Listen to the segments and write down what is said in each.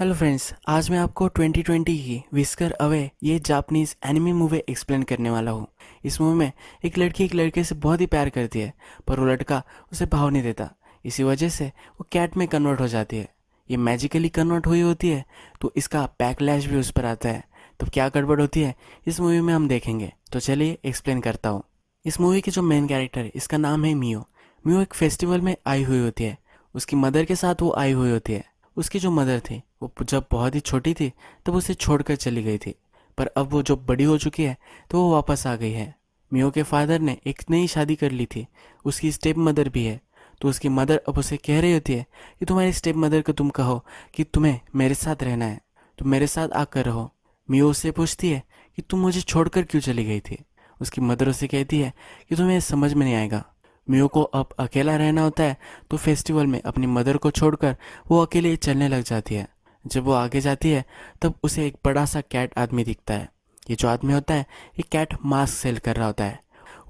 Hello friends, आज मैं आपको 2020 की विस्कर अवे ये जापानीज एनिमे मूवी एक्सप्लेन करने वाला हूँ। इस मूवी में एक लड़की एक लड़के से बहुत ही प्यार करती है, पर वो लड़का उसे भाव नहीं देता। इसी वजह से वो कैट में कन्वर्ट हो जाती है। ये मैजिकली कन्वर्ट हुई होती है, तो इसका बैकलैश भी उस पर आता है। तो क्या गड़बड़ होती है इस मूवी में हम देखेंगे। तो चलिए एक्सप्लेन करता हूँ। इस मूवी की जो मेन कैरेक्टर है, इसका नाम है मियो। मियो एक फेस्टिवल में आई हुई होती है। उसकी मदर के साथ वो आई हुई होती है। उसकी जो मदर थी वो जब बहुत ही छोटी थी तब उसे छोड़कर चली गई थी, पर अब वो जो बड़ी हो चुकी है तो वो वापस आ गई है। मियो के फादर ने एक नई शादी कर ली थी। उसकी स्टेप मदर भी है। तो उसकी मदर अब उसे कह रही होती है कि तुम्हारी स्टेप मदर को तुम कहो कि तुम्हें मेरे साथ रहना है, तुम मेरे साथ आकर रहो। मियो उससे पूछती है कि तुम मुझे छोड़कर क्यों चली गई थी। उसकी मदर उसे कहती है कि तुम्हें समझ में नहीं आएगा। मियो को अब अकेला रहना होता है, तो फेस्टिवल में अपनी मदर को छोड़कर वो अकेले चलने लग जाती है। जब वो आगे जाती है तब उसे एक बड़ा सा कैट आदमी दिखता है। ये जो आदमी होता है ये कैट मास्क सेल कर रहा होता है।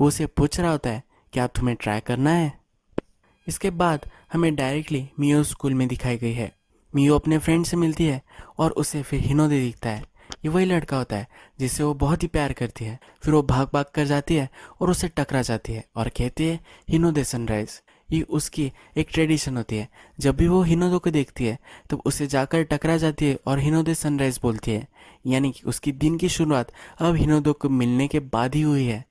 वो उसे पूछ रहा होता है क्या तुम्हें ट्राई करना है। इसके बाद हमें डायरेक्टली मियो स्कूल में दिखाई गई है। मियो अपने फ्रेंड से मिलती है और उसे फिर हिनोदे दिखता है। ये वही लड़का होता है जिससे वो बहुत ही प्यार करती है। फिर वो भाग भाग कर जाती है और उसे टकरा जाती है और कहती है हिनोदे सनराइज। ये उसकी एक ट्रेडिशन होती है। जब भी वो हिनोदो को देखती है तब उसे जाकर टकरा जाती है और हिनोदे सनराइज बोलती है, यानी कि उसकी दिन की शुरुआत अब हिनोदो को मिलने के बाद ही हुई है।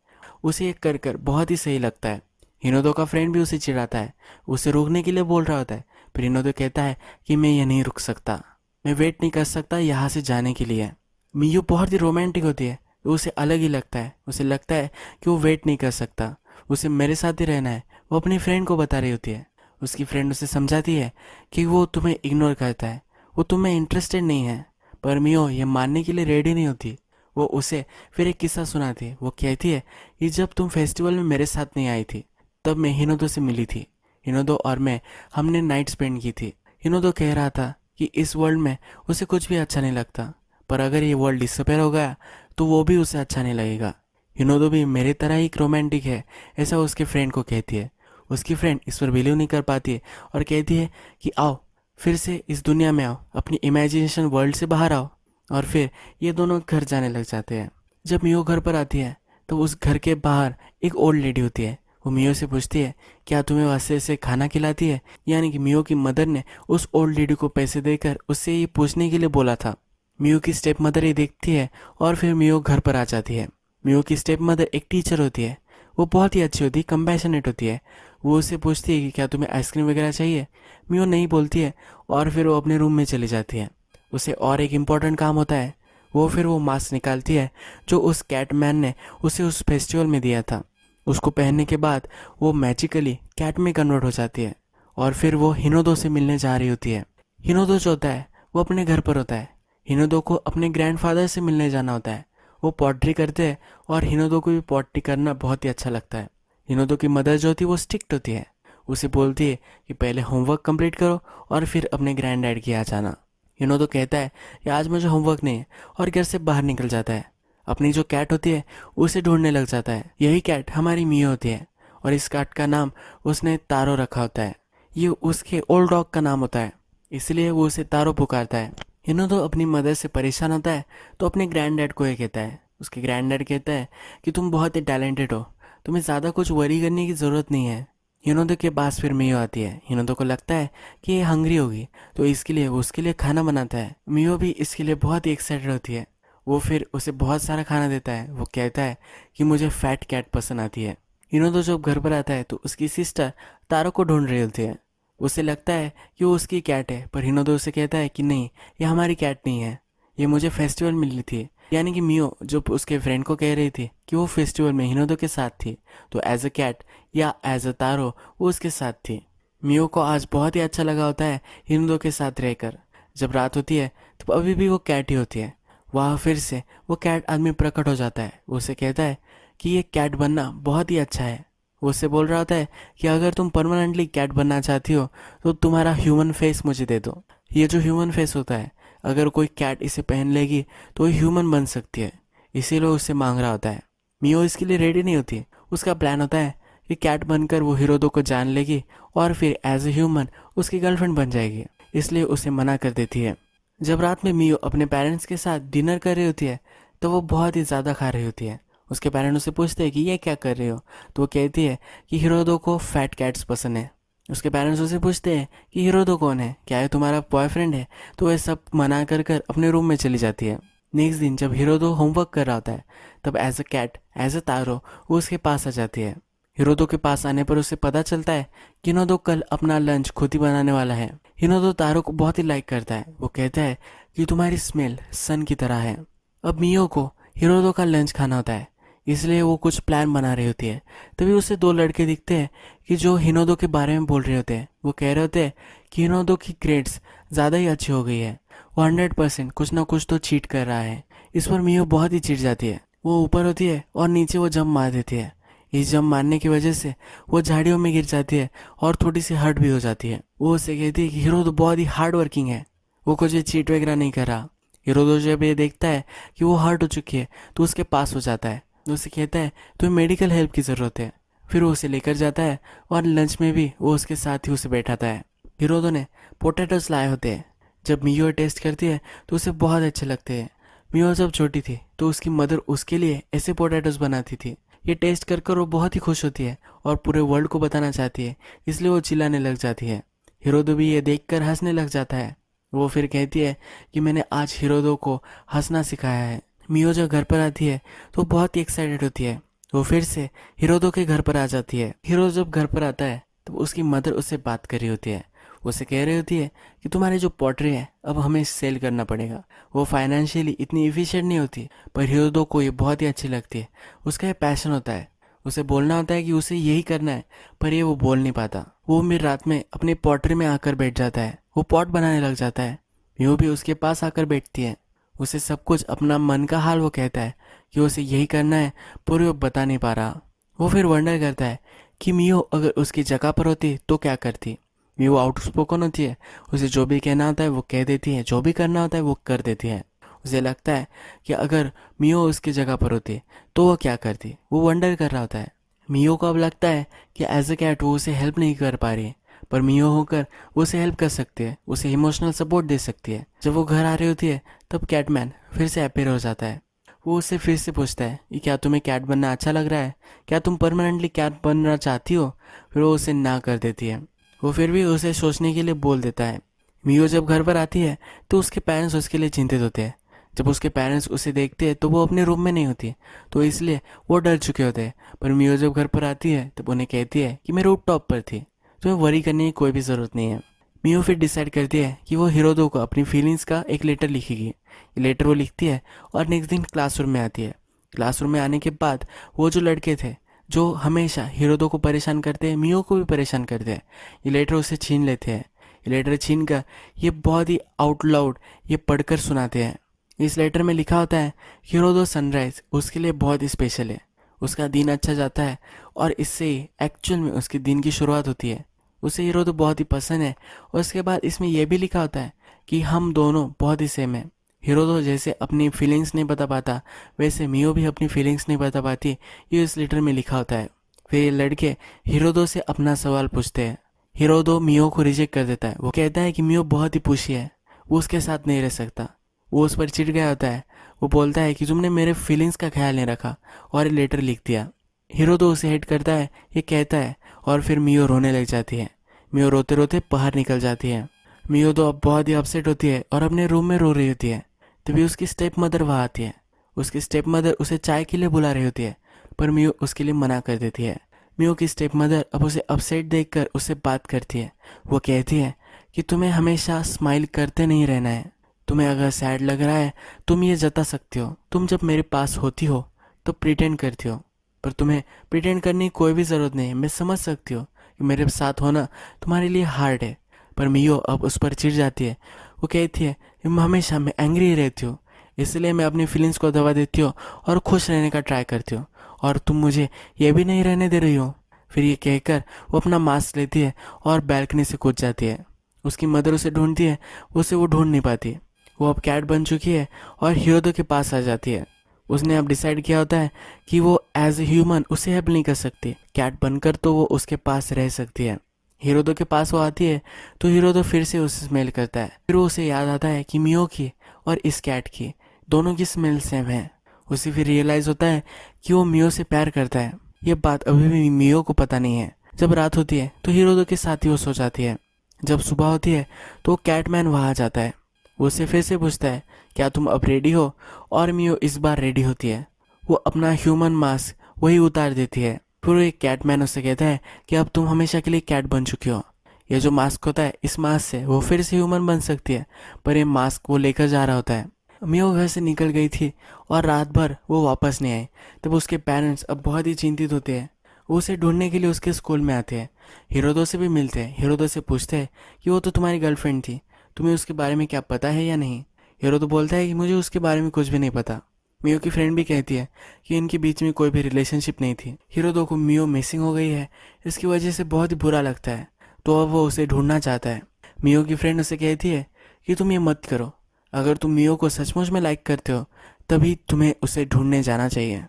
उसे ये कर कर बहुत ही सही लगता है। हिनोदो का फ्रेंड भी उसे चिढ़ाता है, उसे रोकने के लिए बोल रहा होता है, पर हिनोदो कहता है कि मैं ये नहीं रुक सकता, मैं वेट नहीं कर सकता यहाँ से जाने के लिए। मियू बहुत ही रोमांटिक होती है, तो उसे अलग ही लगता है। उसे लगता है कि वो वेट नहीं कर सकता, उसे मेरे साथ ही रहना है। वो अपनी फ्रेंड को बता रही होती है। उसकी फ्रेंड उसे समझाती है कि वो तुम्हें इग्नोर करता है, वो तुम्हें इंटरेस्टेड नहीं है। पर मियो ये मानने के लिए रेडी नहीं होती। वो उसे फिर एक किस्सा सुनाती है। वो कहती है कि जब तुम फेस्टिवल में मेरे साथ नहीं आई थी तब मैं हिनोदो से मिली थी। हिनोदो और मैं हमने नाइट स्पेंड की थी। हिनोदो कह रहा था कि इस वर्ल्ड में उसे कुछ भी अच्छा नहीं लगता, पर अगर ये वर्ल्ड डिसअपेयर हो गया तो वो भी उसे अच्छा नहीं लगेगा। हिनोदो भी मेरी तरह ही रोमांटिक है, ऐसा उसके फ्रेंड को कहती है। उसकी फ्रेंड इस पर बिलीव नहीं कर पाती है और कहती है कि आओ फिर से इस दुनिया में आओ, अपनी इमेजिनेशन वर्ल्ड से बाहर आओ। और फिर ये दोनों घर जाने लग जाते हैं। जब मियो घर पर आती है तो उस घर के बाहर एक ओल्ड लेडी होती है। वो मियो से पूछती है क्या तुम्हें वैसे से खाना खिलाती है, यानी कि मियो की मदर ने उस ओल्ड लेडी को पैसे देकर उससे ये पूछने के लिए बोला था। मियो की स्टेप मदर ये देखती है और फिर मियो घर पर आ जाती है। मियो की स्टेप मदर एक टीचर होती है। वो बहुत ही अच्छी होती है, कंपैशनेट होती है। वो उससे पूछती है कि क्या तुम्हें आइसक्रीम वगैरह चाहिए। मियो नहीं बोलती है और फिर वो अपने रूम में चली जाती है। उसे और एक इम्पॉर्टेंट काम होता है। वो मास्क निकालती है जो उस कैट मैन ने उसे उस फेस्टिवल में दिया था। उसको पहनने के बाद वो मैजिकली कैट में कन्वर्ट हो जाती है और फिर वो हिनोदो से मिलने जा रही होती है। हिनोदो जो होता है वो अपने घर पर होता है। हिनोदो को अपने ग्रैंडफादर से मिलने जाना होता है। वो पॉटरी करते हैं और हिनोदो को भी पॉटरी करना बहुत ही अच्छा लगता है। हिनोदो की मदर जो होती है वो स्ट्रिक्ट होती है। उसे बोलती है कि पहले होमवर्क कंप्लीट करो और फिर अपने ग्रैंड डैड के यहाँ जाना। हिनोदो कहता है कि आज मुझे होमवर्क नहीं है और घर से बाहर निकल जाता है। अपनी जो कैट होती है उसे ढूंढने लग जाता है। यही कैट हमारी मियो होती है और इस कैट का नाम उसने तारो रखा होता है। ये उसके ओल्ड डॉग का नाम होता है, इसलिए वो उसे तारो पुकारता है। हिनोदो अपनी मदर से परेशान होता है तो अपने ग्रैंड डैड को ये कहता है। उसके ग्रैंड डैड कहता है कि तुम बहुत ही टैलेंटेड हो, तुम्हें ज़्यादा कुछ वरी करने की ज़रूरत नहीं है। हिनोदो के पास फिर मियो आती है। हिनोदो को लगता है कि ये हंग्री होगी, तो इसके लिए वो उसके लिए खाना बनाता है। मियो भी इसके लिए बहुत ही एक्साइटेड होती है। वो फिर उसे बहुत सारा खाना देता है। वो कहता है कि मुझे फैट कैट पसंद आती है। हिनोदो जब घर पर आता है तो उसकी सिस्टर तारो को ढूंढ रही होती है। उसे लगता है कि वो उसकी कैट है, पर हिनोदो उसे कहता है कि नहीं, ये हमारी कैट नहीं है, ये मुझे फेस्टिवल मिली थी। यानी कि मियो जो उसके फ्रेंड को कह रही थी कि वो फेस्टिवल में हिनोदो के साथ थी, तो एज अ कैट या एज अ तारो वो उसके साथ थी। मियो को आज बहुत ही अच्छा लगा होता है हिनोदो के साथ रहकर। जब रात होती है तो अभी भी वो कैट ही होती है। वहाँ फिर से वो कैट आदमी प्रकट हो जाता है। वो उसे कहता है कि ये कैट बनना बहुत ही अच्छा है। वो उससे बोल रहा होता है कि अगर तुम परमानेंटली कैट बनना चाहती हो तो तुम्हारा ह्यूमन फेस मुझे दे दो। ये जो ह्यूमन फेस होता है, अगर कोई कैट इसे पहन लेगी तो ये ह्यूमन बन सकती है, इसीलिए उससे मांग रहा होता है। मियो इसके लिए रेडी नहीं होती। उसका प्लान होता है कि कैट बनकर वो हिरोदो को जान लेगी और फिर एज ए ह्यूमन उसकी गर्लफ्रेंड बन जाएगी, इसलिए उसे मना कर देती है। जब रात में मियो अपने पेरेंट्स के साथ डिनर कर रही होती है तो वो बहुत ही ज़्यादा खा रही होती है। उसके पेरेंट्स उससे पूछते हैं कि ये क्या कर रहे हो, तो वो कहती है कि हिरोदो को फैट कैट्स पसंद है। उसके पेरेंट्स उससे पूछते हैं कि हिरोदो कौन है, क्या है तुम्हारा बॉयफ्रेंड है, तो वह सब मना कर कर अपने रूम में चली जाती है। नेक्स्ट दिन जब हिरोदो होमवर्क कर रहा होता है तब as a cat as a तारो वो उसके पास आ जाती है। हिरोदो के पास आने पर उसे पता चलता है कि हिरोदो कल अपना लंच खुद ही बनाने वाला है। हिरोदो तारो को बहुत ही लाइक करता है। वो कहता है कि तुम्हारी स्मेल सन की तरह है। अब मियो को हिरोदो का लंच खाना होता है, इसलिए वो कुछ प्लान बना रही होती है। तभी उसे दो लड़के दिखते हैं कि जो हिनोदो के बारे में बोल रहे होते हैं। वो कह रहे होते हैं कि हिनोदो की ग्रेड्स ज़्यादा ही अच्छी हो गई है, वो 100% कुछ ना कुछ तो चीट कर रहा है। इस पर मियो बहुत ही चिढ़ जाती है। वो ऊपर होती है और नीचे वो जंप मार देती है। इस जंप मारने की वजह से वो झाड़ियों में गिर जाती है और थोड़ी सी हर्ट भी हो जाती है। वो उसे कहती है कि हिरोदो बहुत ही हार्ड वर्किंग है, वो कुछ चीट वगैरह नहीं कर रहा। हिरोदो जब ये देखता है कि वो हर्ट हो चुकी है तो उसके पास हो जाता है। तो उसे कहता है तुम्हें मेडिकल हेल्प की ज़रूरत है। फिर वो उसे लेकर जाता है और लंच में भी वो उसके साथ ही उसे बैठाता है। हिरोदो ने पोटैटोस लाए होते हैं। जब मियो टेस्ट करती है तो उसे बहुत अच्छे लगते हैं। मियो जब छोटी थी तो उसकी मदर उसके लिए ऐसे पोटैटोस बनाती थी। ये टेस्ट कर कर वो बहुत ही खुश होती है और पूरे वर्ल्ड को बताना चाहती है, इसलिए वो चिल्लाने लग जाती है। हिरोदो भी ये देखकर हंसने लग जाता है। वो फिर कहती है कि मैंने आज हिरोदो को हंसना सिखाया है। मियो जब घर पर आती है तो बहुत ही एक्साइटेड होती है। वो फिर से हिरोदो के घर पर आ जाती है। हिरो जब घर पर आता है तो उसकी मदर उससे बात कर रही होती है। उसे कह रही होती है कि तुम्हारी जो पॉटरी है अब हमें सेल करना पड़ेगा। वो फाइनेंशियली इतनी इफिशिएंट नहीं होती, पर हिरोदो को ये बहुत ही अच्छी लगती है। उसका ये पैशन होता है, उसे बोलना होता है कि उसे यही करना है, पर ये वो बोल नहीं पाता। वो मिड रात में अपनी पॉटरी में आकर बैठ जाता है। वो पॉट बनाने लग जाता है। मियो भी उसके पास आकर बैठती है। उसे सब कुछ अपना मन का हाल वो कहता है कि उसे यही करना है, पर वो बता नहीं पा रहा। वो फिर वंडर करता है कि मियो अगर उसकी जगह पर होती तो क्या करती। मियो आउटस्पोकन होती है, उसे जो भी कहना होता है वो कह देती है, जो भी करना होता है वो कर देती है। उसे लगता है कि अगर मियो उसकी जगह पर होती तो वो क्या करती। वो वंडर कर रहा होता है। मियो को अब लगता है कि एज अ कैट वो उसे हेल्प नहीं कर पा रही है, पर मियो होकर वो उसे हेल्प कर सकती है, उसे इमोशनल सपोर्ट दे सकती है। जब वो घर आ रही होती है तब कैटमैन फिर से अपीयर हो जाता है। वो उससे फिर से पूछता है कि क्या तुम्हें कैट बनना अच्छा लग रहा है, क्या तुम परमानेंटली कैट बनना चाहती हो। फिर वो उसे ना कर देती है। वो फिर भी उसे सोचने के लिए बोल देता है। मियो जब घर पर आती है तो उसके पेरेंट्स उसके लिए चिंतित होते हैं। जब उसके पेरेंट्स उसे देखते हैं तो वो अपने रूम में नहीं होती, तो इसलिए वो डर चुके होते हैं। पर मियो जब घर पर आती है तब उन्हें कहती है कि मैं रूफ टॉप पर थी, तुम्हें वरी करने की कोई भी ज़रूरत नहीं है। मियो फिर डिसाइड करती है कि वो हिरोदो को अपनी फीलिंग्स का एक लेटर लिखेगी। ये लेटर वो लिखती है और नेक्स्ट दिन क्लासरूम में आती है। क्लासरूम में आने के बाद वो जो लड़के थे जो हमेशा हिरोदो को परेशान करते हैं, मियो को भी परेशान करते हैं, ये लेटर उसे छीन लेते हैं। ये लेटर छीन कर ये बहुत ही आउट लाउड ये पढ़कर सुनाते हैं। इस लेटर में लिखा होता है हिरोदो सनराइज उसके लिए बहुत ही स्पेशल है, उसका दिन अच्छा जाता है और इससे ही एक्चुअल में उसके दिन की शुरुआत होती है। उसे हिरोदो बहुत ही पसंद है। और उसके बाद इसमें यह भी लिखा होता है कि हम दोनों बहुत ही सेम है। हिरोदो जैसे अपनी फीलिंग्स नहीं बता पाता, वैसे मियो भी अपनी फीलिंग्स नहीं बता पाती, ये इस लेटर में लिखा होता है। फिर ये लड़के हिरोदो से अपना सवाल पूछते हैं। हिरोदो मियो को रिजेक्ट कर देता है। वो कहता है कि मियो बहुत ही पुशी है, वो उसके साथ नहीं रह सकता। वो उस पर चिढ़ गया होता है। वो बोलता है कि तुमने मेरे फीलिंग्स का ख्याल नहीं रखा और ये लेटर लिख दिया। हिरोदो उसे हेट करता है, ये कहता है, और फिर मियो रोने लग जाती है। मियो रोते रोते बाहर निकल जाती है। मियो तो अब बहुत ही अपसेट होती है और अपने रूम में रो रही होती है। तभी उसकी स्टेप मदर वहाँ आती है। उसकी स्टेप मदर उसे चाय के लिए बुला रही होती है, पर मियो उसके लिए मना कर देती है। मियो की स्टेप मदर अब उसे अपसेट देखकर उससे बात करती है। वो कहती है कि तुम्हें हमेशा स्माइल करते नहीं रहना है, तुम्हें अगर सैड लग रहा है तुम ये जता सकती हो, तुम जब मेरे पास होती हो तो प्रिटेंड करती हो, पर तुम्हें प्रिटेंड करने की कोई भी ज़रूरत नहीं है। मैं समझ सकती हूँ कि मेरे साथ होना तुम्हारे लिए हार्ड है। पर मियो अब उस पर चिढ़ जाती है। वो कहती है कि हमेशा मैं एंग्री ही रहती हूँ, इसलिए मैं अपनी फीलिंग्स को दबा देती हूँ और खुश रहने का ट्राई करती हूँ, और तुम मुझे ये भी नहीं रहने दे रही हो। फिर ये कहकर वो अपना मास्क लेती है और बैल्कनी से कूद जाती है। उसकी मदर उसे ढूंढती है, उसे वो ढूंढ नहीं पाती। वो अब कैट बन चुकी है और हिरोदो के पास आ जाती है। उसने अब डिसाइड किया होता है कि वो एज ए ह्यूमन उसे हेल्प नहीं कर सकती, कैट बनकर तो वो उसके पास रह सकती है। हिरोदो के पास वो आती है तो हिरोदो फिर से उसे स्मेल करता है। फिर वो उसे याद आता है कि मियो की और इस कैट की दोनों की स्मेल सेम है। उसे फिर रियलाइज होता है कि वो मियो से प्यार करता है। ये बात अभी भी मियो को पता नहीं है। जब रात होती है तो हिरोदो के साथ ही वो सो जाती है। जब सुबह होती है तो कैटमैन वहाँ आ जाता है। वो उसे फिर से पूछता है क्या तुम अब रेडी हो, और मियो इस बार रेडी होती है। वो अपना ह्यूमन मास्क वही उतार देती है। फिर वो एक कैटमैन उससे कहता है कि अब तुम हमेशा के लिए कैट बन चुकी हो। ये जो मास्क होता है, इस मास्क से वो फिर से ह्यूमन बन सकती है, पर ये मास्क वो लेकर जा रहा होता है। मियो घर से निकल गई थी और रात भर वो वापस नहीं आई। तब उसके पेरेंट्स अब बहुत ही चिंतित होते हैं। वो उसे ढूंढने के लिए उसके स्कूल में आते हैं। हिरोदो से भी मिलते हैं। हिरोदो से पूछते हैं कि वो तो तुम्हारी गर्लफ्रेंड थी, तुम्हें उसके बारे में क्या पता है या नहीं। हिरोदो बोलता है कि मुझे उसके बारे में कुछ भी नहीं पता। मियो की फ्रेंड भी कहती है कि इनके बीच में कोई भी रिलेशनशिप नहीं थी। हिरोदो को मियो मिसिंग हो गई है, इसकी वजह से बहुत ही बुरा लगता है, तो अब वो उसे ढूंढना चाहता है। मियो की फ्रेंड उसे कहती है कि तुम ये मत करो, अगर तुम मियो को सचमुच में लाइक करते हो तभी तुम्हें उसे ढूंढने जाना चाहिए,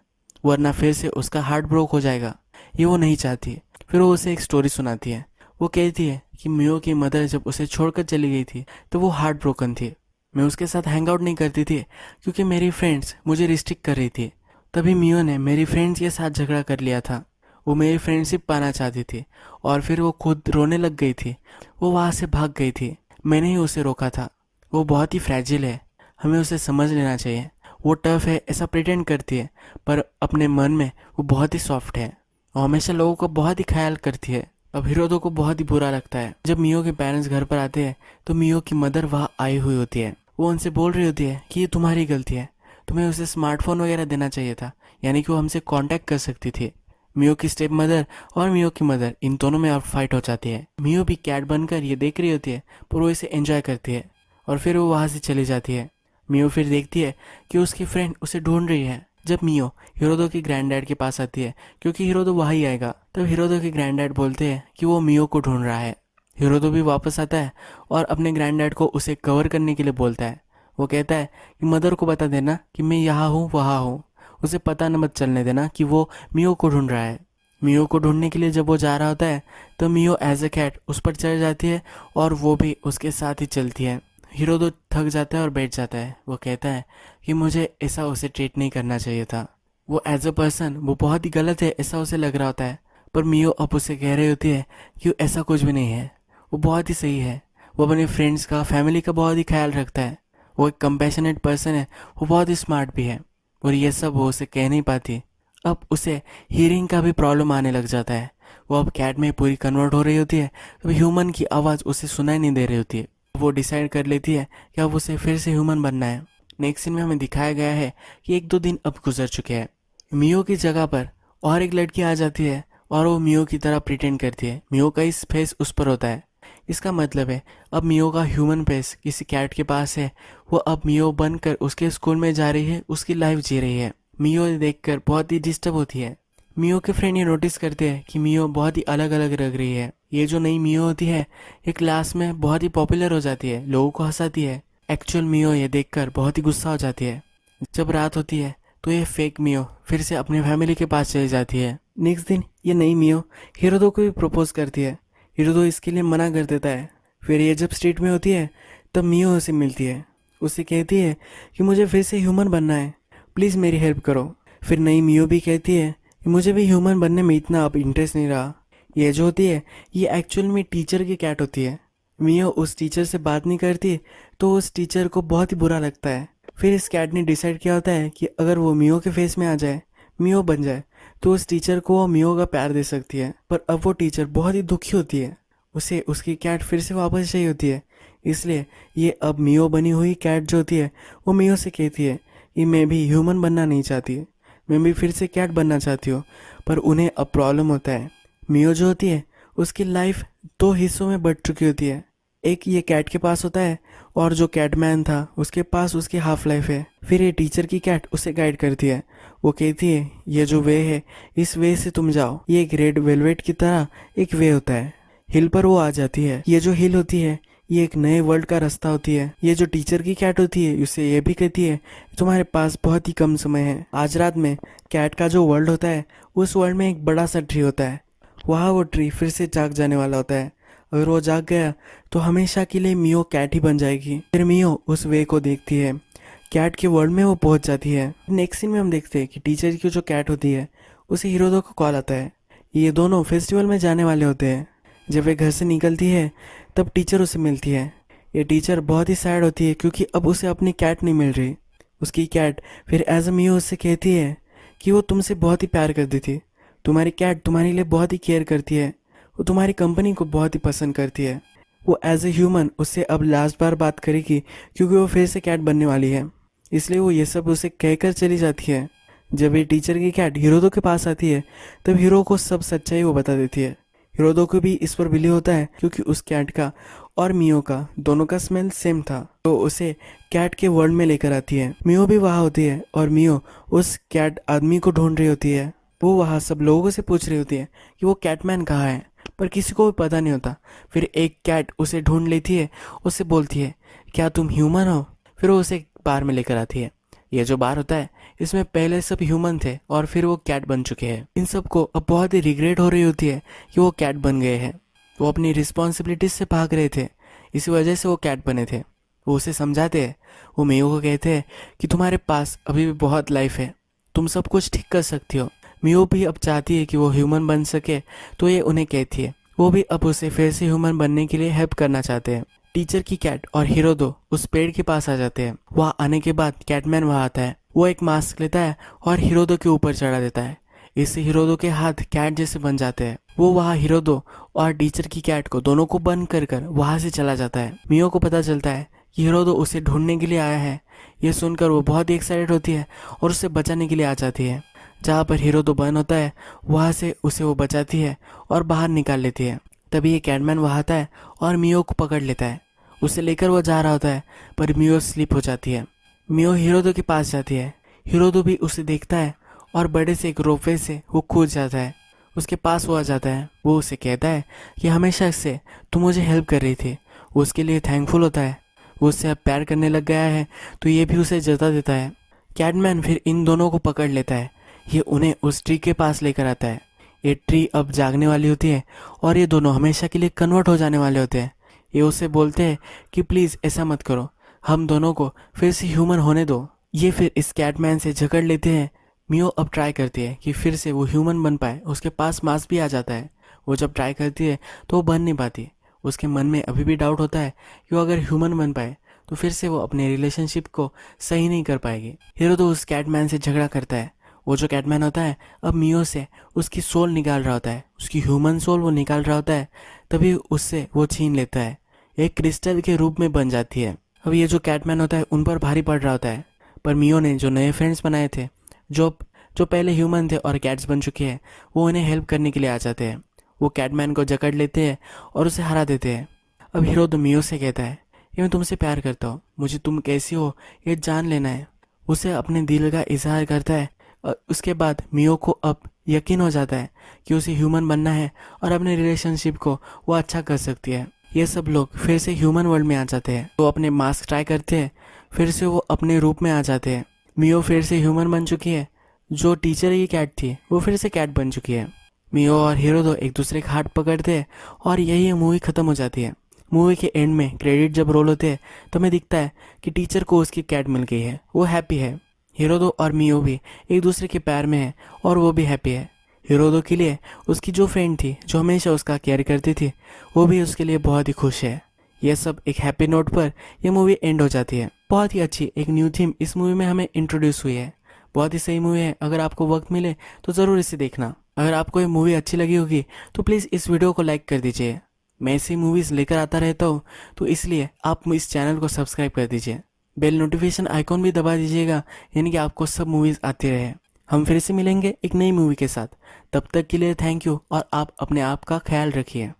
वरना फिर से उसका हार्ट ब्रोक हो जाएगा। ये वो नहीं चाहती। फिर वो उसे एक स्टोरी सुनाती है। वो कहती है कि मियो की मदर जब उसे छोड़कर चली गई थी तो वो हार्ट ब्रोकन थी। मैं उसके साथ हैंग आउट नहीं करती थी क्योंकि मेरी फ्रेंड्स मुझे रिस्ट्रिक्ट कर रही थी। तभी मियो ने मेरी फ्रेंड्स के साथ झगड़ा कर लिया था। वो मेरी फ्रेंडशिप पाना चाहती थी और फिर वो खुद रोने लग गई थी। वो वहाँ से भाग गई थी, मैंने ही उसे रोका था। वो बहुत ही फ्रैजिल है, हमें उसे समझ लेना चाहिए। वो टफ है ऐसा प्रिटेंड करती है, पर अपने मन में वो बहुत ही सॉफ्ट है और हमेशा लोगों का बहुत ही ख्याल करती है। अब हिरोदो को बहुत ही बुरा लगता है। जब मियो के पेरेंट्स घर पर आते हैं तो मियो की मदर वहाँ आई हुई होती है। वो उनसे बोल रही होती है कि ये तुम्हारी गलती है, तुम्हें उसे स्मार्टफोन वगैरह देना चाहिए था, यानी कि वो हमसे कांटेक्ट कर सकती थी। मियो की स्टेप मदर और मियो की मदर इन दोनों में अब फाइट हो जाती है। मियो भी कैट बनकर ये देख रही होती है, पर वो इसे एंजॉय करती है और फिर वो वहाँ से चली जाती है। मियो फिर देखती है कि उसकी फ्रेंड उसे ढूंढ रही है। जब मियो हिरोदो के ग्रैंडडैड के पास आती है, क्योंकि हिरोदो वहीं आएगा, तब हिरोदो के ग्रैंडडैड बोलते हैं कि वो मियो को ढूंढ रहा है। हिरोदो भी वापस आता है और अपने ग्रैंडडैड को उसे कवर करने के लिए बोलता है। वो कहता है कि मदर को बता देना कि मैं यहाँ हूँ वहाँ हूँ, उसे पता न मत चलने देना कि वो मियो को ढूंढ रहा है। मियो को ढूंढने के लिए जब वो जा रहा होता है तो मियो एज ए कैट उस पर चढ़ जाती है और वो भी उसके साथ ही चलती है। हिरोदो थक जाता है और बैठ जाता है। वो कहता है कि मुझे ऐसा उसे ट्रीट नहीं करना चाहिए था। वो एज अ पर्सन वो बहुत ही गलत है ऐसा उसे लग रहा होता है, पर मियो अब उसे कह रही होती है कि ऐसा कुछ भी नहीं है, वो बहुत ही सही है। वो अपने फ्रेंड्स का, फैमिली का बहुत ही ख्याल रखता है। वो एक कंपैशनेट पर्सन है, वो बहुत ही स्मार्ट भी है, और ये सब वो उसे कह नहीं पाती। अब उसे हियरिंग का भी प्रॉब्लम आने लग जाता है। वो अब कैट में पूरी कन्वर्ट हो रही होती है, तो ह्यूमन की आवाज़ उसे सुनाई नहीं दे रही होती है। वो डिसाइड कर लेती है कि अब उसे फिर से ह्यूमन बनना है। नेक्स्ट सीन में हमें दिखाया गया है कि 1-2 दिन अब गुजर चुके हैं। मियो की जगह पर और एक लड़की आ जाती है और वो मियो की तरह प्रिटेंड करती है। मियो का इस फेस उस पर होता है। इसका मतलब है अब मियो का ह्यूमन फेस किसी कैट के पास है। वो अब मियो बनकर उसके स्कूल में जा रही है, उसकी लाइफ जी रही है। मियो देखकर बहुत ही डिस्टर्ब होती है। मियो के फ्रेंड ये नोटिस करते हैं कि मियो बहुत ही अलग अलग लग रही है। ये जो नई मियो होती है ये क्लास में बहुत ही पॉपुलर हो जाती है, लोगों को हंसाती है। एक्चुअल मियो ये देखकर बहुत ही गुस्सा हो जाती है। जब रात होती है तो ये फेक मियो फिर से अपने फैमिली के पास चली जाती है। नेक्स्ट दिन ये नई मियो हिरोदो को भी प्रपोज करती है। हिरोदो इसके लिए मना कर देता है। फिर ये जब स्ट्रीट में होती है तब मियो उसे मिलती है। उसे कहती है कि मुझे फिर से ह्यूमन बनना है, प्लीज़ मेरी हेल्प करो। फिर नई मियो भी कहती है कि मुझे भी ह्यूमन बनने में इतना अब इंटरेस्ट नहीं रहा। ये जो होती है ये एक्चुअल में टीचर की कैट होती है। मियो उस टीचर से बात नहीं करती तो उस टीचर को बहुत ही बुरा लगता है। फिर इस कैट ने डिसाइड किया होता है कि अगर वो मियो के फेस में आ जाए, मियो बन जाए, तो उस टीचर को वो मियो का प्यार दे सकती है। पर अब वो टीचर बहुत ही दुखी होती है, उसे उसकी कैट फिर से वापस चाहिए होती है। इसलिए ये अब मियो बनी हुई कैट जो होती है वो मियो से कहती है कि मैं भी ह्यूमन बनना नहीं चाहती, मैं भी फिर से कैट बनना चाहती हूँ। पर उन्हें अब प्रॉब्लम होता है। मियो जो होती है उसकी लाइफ 2 हिस्सों में बट चुकी होती है। एक ये कैट के पास होता है और जो कैटमैन था उसके पास उसकी हाफ लाइफ है। फिर ये टीचर की कैट उसे गाइड करती है। वो कहती है ये जो वे है इस वे से तुम जाओ। ये एक रेड वेलवेट की तरह एक वे होता है। हिल पर वो आ जाती है। ये जो हिल होती है ये एक नए वर्ल्ड का रास्ता होती है। ये जो टीचर की कैट होती है उसे ये भी कहती है तुम्हारे पास बहुत ही कम समय है। आज रात में कैट का जो वर्ल्ड होता है उस वर्ल्ड में एक बड़ा सा ट्री होता है। वहाँ वो ट्री फिर से जाग जाने वाला होता है। अगर वो जाग गया तो हमेशा के लिए मियो कैट ही बन जाएगी। फिर मियो उस वे को देखती है, कैट के वर्ल्ड में वो पहुंच जाती है। नेक्स्ट सीन में हम देखते हैं कि टीचर की जो कैट होती है उसे हिरोदो को कॉल आता है। ये दोनों फेस्टिवल में जाने वाले होते हैं। जब वे घर से निकलती है तब टीचर उसे मिलती है। ये टीचर बहुत ही सैड होती है क्योंकि अब उसे अपनी कैट नहीं मिल रही। उसकी कैट फिर एज अ मियो उससे कहती है कि वो तुमसे बहुत ही प्यार करती थी, तुम्हारी कैट तुम्हारे लिए बहुत ही केयर करती है, वो तुम्हारी कंपनी को बहुत ही पसंद करती है। वो एज ए ह्यूमन उससे अब लास्ट बार बात करेगी क्योंकि वो फिर से कैट बनने वाली है, इसलिए वो ये सब उसे कहकर चली जाती है। जब ये टीचर की कैट हिरोदो के पास आती है तब हीरो को सब सच्चाई वो बता देती है। हिरोदो को भी इस पर बिलीव होता है क्योंकि उस कैट का और मियो का दोनों का स्मेल सेम था, तो उसे कैट के वर्ल्ड में लेकर आती है। मियो भी वहाँ होती है और मियो उस कैट आदमी को ढूंढ रही होती है। वो वहाँ सब लोगों से पूछ रही होती है कि वो कैटमैन कहाँ है, पर किसी को भी पता नहीं होता। फिर एक कैट उसे ढूंढ लेती है, उससे बोलती है क्या तुम ह्यूमन हो। फिर वो उसे बार में लेकर आती है। ये जो बार होता है इसमें पहले सब ह्यूमन थे और फिर वो कैट बन चुके हैं। इन सबको अब बहुत ही रिग्रेट हो रही होती है कि वो कैट बन गए हैं। वो अपनी रिस्पॉन्सिबिलिटीज से भाग रहे थे, इसी वजह से वो कैट बने थे। वो उसे समझाते हैं, वो मियो को कहते हैं कि तुम्हारे पास अभी भी बहुत लाइफ है, तुम सब कुछ ठीक कर सकती हो। मियो भी अब चाहती है कि वो ह्यूमन बन सके, तो ये उन्हें कहती है। वो भी अब उसे फिर से ह्यूमन बनने के लिए हेल्प करना चाहते हैं। टीचर की कैट और हिरोदो उस पेड़ के पास आ जाते हैं। वहाँ आने के बाद कैटमैन वहाँ आता है। वो एक मास्क लेता है और हिरोदो के ऊपर चढ़ा देता है। इससे हिरोदो के हाथ कैट जैसे बन जाते हैं। वो वहाँ हिरोदो और टीचर की कैट को दोनों को बंद कर कर वहाँ से चला जाता है। मियो को पता चलता है कि हिरोदो उसे ढूंढने के लिए आया है। ये सुनकर वो बहुत ही एक्साइटेड होती है और उसे बचाने के लिए आ जाती है। जहाँ पर हिरोदो बंद होता है वहाँ से उसे वो बचाती है और बाहर निकाल लेती है। तभी ये कैटमैन वहाँ आता है और मियो को पकड़ लेता है। उसे लेकर वो जा रहा होता है पर मियो स्लिप हो जाती है। मियो हिरोदो के पास जाती है। हिरोदो भी उसे देखता है और बड़े से एक रोपवे से वो कूद जाता है। उसके पास वो आ जाता है। वो उसे कहता है कि हमेशा से तुम मुझे हेल्प कर रही थी। वो उसके लिए थैंकफुल होता है। वो उससे अब प्यार करने लग गया है तो ये भी उसे जता देता है। कैटमैन फिर इन दोनों को पकड़ लेता है। ये उन्हें उस ट्री के पास लेकर आता है। ये ट्री अब जागने वाली होती है और ये दोनों हमेशा के लिए कन्वर्ट हो जाने वाले होते हैं। ये उसे बोलते हैं कि प्लीज़ ऐसा मत करो, हम दोनों को फिर से ह्यूमन होने दो। ये फिर इस कैटमैन से झगड़ लेते हैं। मियो अब ट्राई करती है कि फिर से वो ह्यूमन बन पाए। उसके पास मास्क भी आ जाता है। वो जब ट्राई करती है तो वो बन नहीं पाती। उसके मन में अभी भी डाउट होता है कि वो अगर ह्यूमन बन पाए तो फिर से वो अपने रिलेशनशिप को सही नहीं कर पाएगी। हीरो तो उस कैटमैन से झगड़ा करता है। वो जो कैटमैन होता है अब मियो से उसकी सोल निकाल रहा होता है, उसकी ह्यूमन सोल वो निकाल रहा होता है। तभी उससे वो छीन लेता है, एक क्रिस्टल के रूप में बन जाती है। अब ये जो कैटमैन होता है उन पर भारी पड़ रहा होता है, पर मियो ने जो नए फ्रेंड्स बनाए थे जो जो पहले ह्यूमन थे और कैट्स बन चुके हैं, वो उन्हें हेल्प करने के लिए आ जाते हैं। वो कैटमैन को जकड़ लेते हैं और उसे हरा देते हैं। अब हीरो तो मियो से कहता है कि मैं तुमसे प्यार करता हूँ, मुझे तुम कैसी हो ये जान लेना है। उसे अपने दिल का इजहार करता है और उसके बाद मियो को अब यकीन हो जाता है कि उसे ह्यूमन बनना है और अपने रिलेशनशिप को वो अच्छा कर सकती है। ये सब लोग फिर से ह्यूमन वर्ल्ड में आ जाते हैं। वो अपने मास्क ट्राई करते हैं, फिर से वो अपने रूप में आ जाते हैं। मियो फिर से ह्यूमन बन चुकी है। जो टीचर की कैट थी वो फिर से कैट बन चुकी है। मियो और हीरो दो एक दूसरे का हाथ पकड़ते हैं और यही मूवी ख़त्म हो जाती है। मूवी के एंड में क्रेडिट जब रोल होते हैं तो हमें दिखता है कि टीचर को उसकी कैट मिल गई है, वो हैप्पी है। हीरोदो और मियो भी एक दूसरे के प्यार में है और वो भी हैप्पी है। हीरोदो के लिए उसकी जो फ्रेंड थी जो हमेशा उसका केयर करती थी वो भी उसके लिए बहुत ही खुश है। यह सब एक हैप्पी नोट पर यह मूवी एंड हो जाती है। बहुत ही अच्छी एक न्यू थीम इस मूवी में हमें इंट्रोड्यूस हुई है। बहुत ही सही मूवी है, अगर आपको वक्त मिले तो ज़रूर इसे देखना। अगर आपको ये मूवी अच्छी लगी होगी तो प्लीज़ इस वीडियो को लाइक कर दीजिए। मैं ऐसी मूवीज़ लेकर आता रहता हूँ तो इसलिए आप इस चैनल को सब्सक्राइब कर दीजिए। बेल नोटिफिकेशन आइकॉन भी दबा दीजिएगा, यानी कि आपको सब मूवीज़ आती रहे। हम फिर से मिलेंगे एक नई मूवी के साथ। तब तक के लिए थैंक यू और आप अपने आप का ख्याल रखिए।